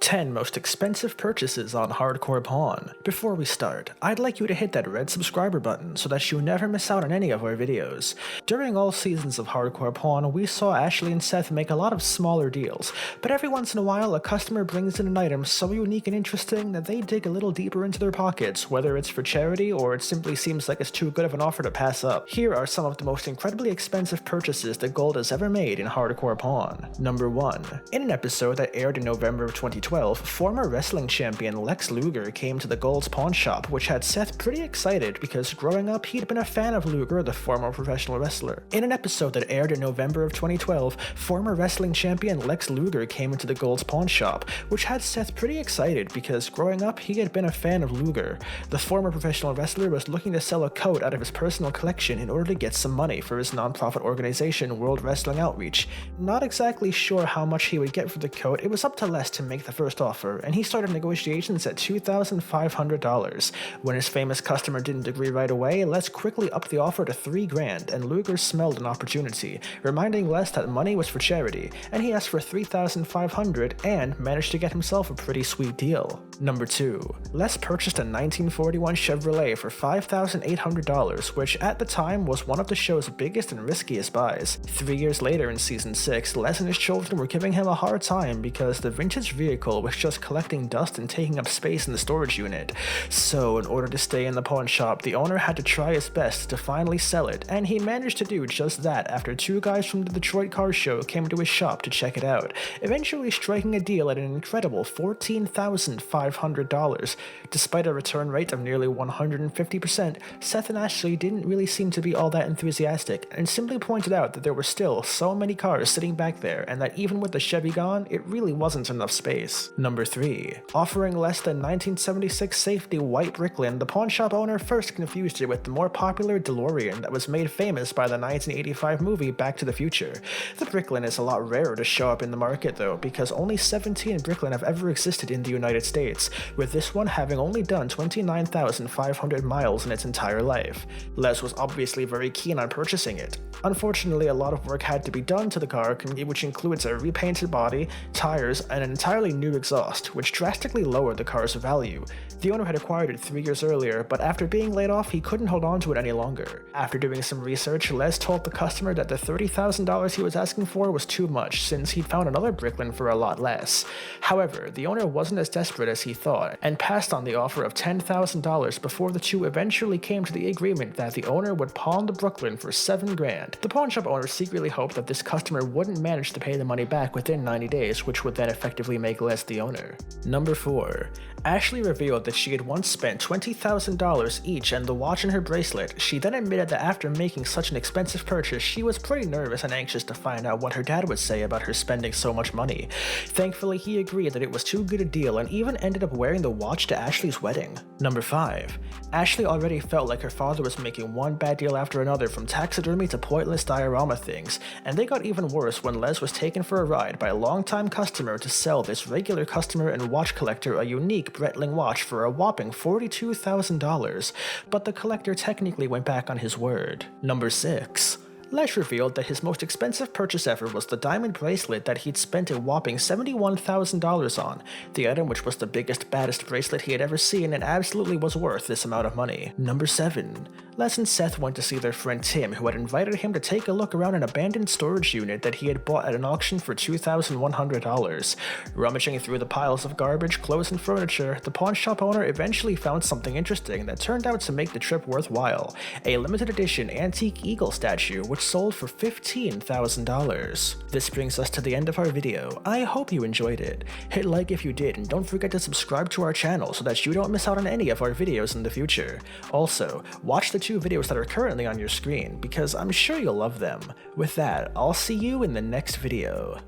10 most expensive purchases on Hardcore Pawn. Before we start, I'd like you to hit that red subscriber button so that you never miss out on any of our videos. During all seasons of Hardcore Pawn, we saw Ashley and Seth make a lot of smaller deals, but every once in a while a customer brings in an item so unique and interesting that they dig a little deeper into their pockets, whether it's for charity or it simply seems like it's too good of an offer to pass up. Here are some of the most incredibly expensive purchases that Gold has ever made in Hardcore Pawn. Number 1. In an episode that aired in November of 2012, former wrestling champion Lex Luger came to the Gold's pawn shop, which had Seth pretty excited because growing up he'd been a fan of Luger, the former professional wrestler. In an episode that aired in November of 2012, former wrestling champion Lex Luger came into the Gold's pawn shop, which had Seth pretty excited because growing up he had been a fan of Luger. The former professional wrestler was looking to sell a coat out of his personal collection in order to get some money for his non-profit organization World Wrestling Outreach. Not exactly sure how much he would get for the coat. It was up to Les to make the first offer, and he started negotiations at $2,500. When his famous customer didn't agree right away, Les quickly upped the offer to $3,000, and Luger smelled an opportunity, reminding Les that money was for charity, and he asked for $3,500 and managed to get himself a pretty sweet deal. Number 2. Les purchased a 1941 Chevrolet for $5,800, which at the time was one of the show's biggest and riskiest buys. 3 years later in season 6, Les and his children were giving him a hard time because the vintage vehicle was just collecting dust and taking up space in the storage unit. So in order to stay in the pawn shop, the owner had to try his best to finally sell it, and he managed to do just that after 2 guys from the Detroit Car Show came to his shop to check it out, eventually striking a deal at an incredible $14,500. Despite a return rate of nearly 150%, Seth and Ashley didn't really seem to be all that enthusiastic, and simply pointed out that there were still so many cars sitting back there, and that even with the Chevy gone, it really wasn't enough space. Number 3. Offering less than 1976 safety white Bricklin, the pawn shop owner first confused it with the more popular DeLorean that was made famous by the 1985 movie Back to the Future. The Bricklin is a lot rarer to show up in the market though, because only 17 Bricklin have ever existed in the United States, with this one having only done 29,500 miles in its entire life. Les was obviously very keen on purchasing it. Unfortunately, a lot of work had to be done to the car, which includes a repainted body, tires, and an entirely new exhaust, which drastically lowered the car's value. The owner had acquired it 3 years earlier, but after being laid off, he couldn't hold on to it any longer. After doing some research, Les told the customer that the $30,000 he was asking for was too much, since he'd found another Bricklin for a lot less. However, the owner wasn't as desperate as he thought, and passed on the offer of $10,000 before the two eventually came to the agreement that the owner would pawn the Bricklin for $7,000. The pawn shop owner secretly hoped that this customer wouldn't manage to pay the money back within 90 days, which would then effectively make Les the owner. Number 4. Ashley revealed that she had once spent $20,000 each on the watch and her bracelet. She then admitted that after making such an expensive purchase, she was pretty nervous and anxious to find out what her dad would say about her spending so much money. Thankfully, he agreed that it was too good a deal and even ended up wearing the watch to Ashley's wedding. Number 5. Ashley already felt like her father was making one bad deal after another, from taxidermy to pointless diorama things, and they got even worse when Les was taken for a ride by a longtime customer to sell this regular customer and watch collector a unique Breitling watch for a whopping $42,000, but the collector technically went back on his word. Number 6. Les revealed that his most expensive purchase ever was the diamond bracelet that he'd spent a whopping $71,000 on, the item which was the biggest, baddest bracelet he had ever seen and absolutely was worth this amount of money. Number 7. Les and Seth went to see their friend Tim, who had invited him to take a look around an abandoned storage unit that he had bought at an auction for $2,100. Rummaging through the piles of garbage, clothes, and furniture, the pawn shop owner eventually found something interesting that turned out to make the trip worthwhile: a limited edition antique eagle statue which sold for $15,000. This brings us to the end of our video. I hope you enjoyed it. Hit like if you did, and don't forget to subscribe to our channel so that you don't miss out on any of our videos in the future. Also, watch the 2 videos that are currently on your screen, because I'm sure you'll love them. With that, I'll see you in the next video.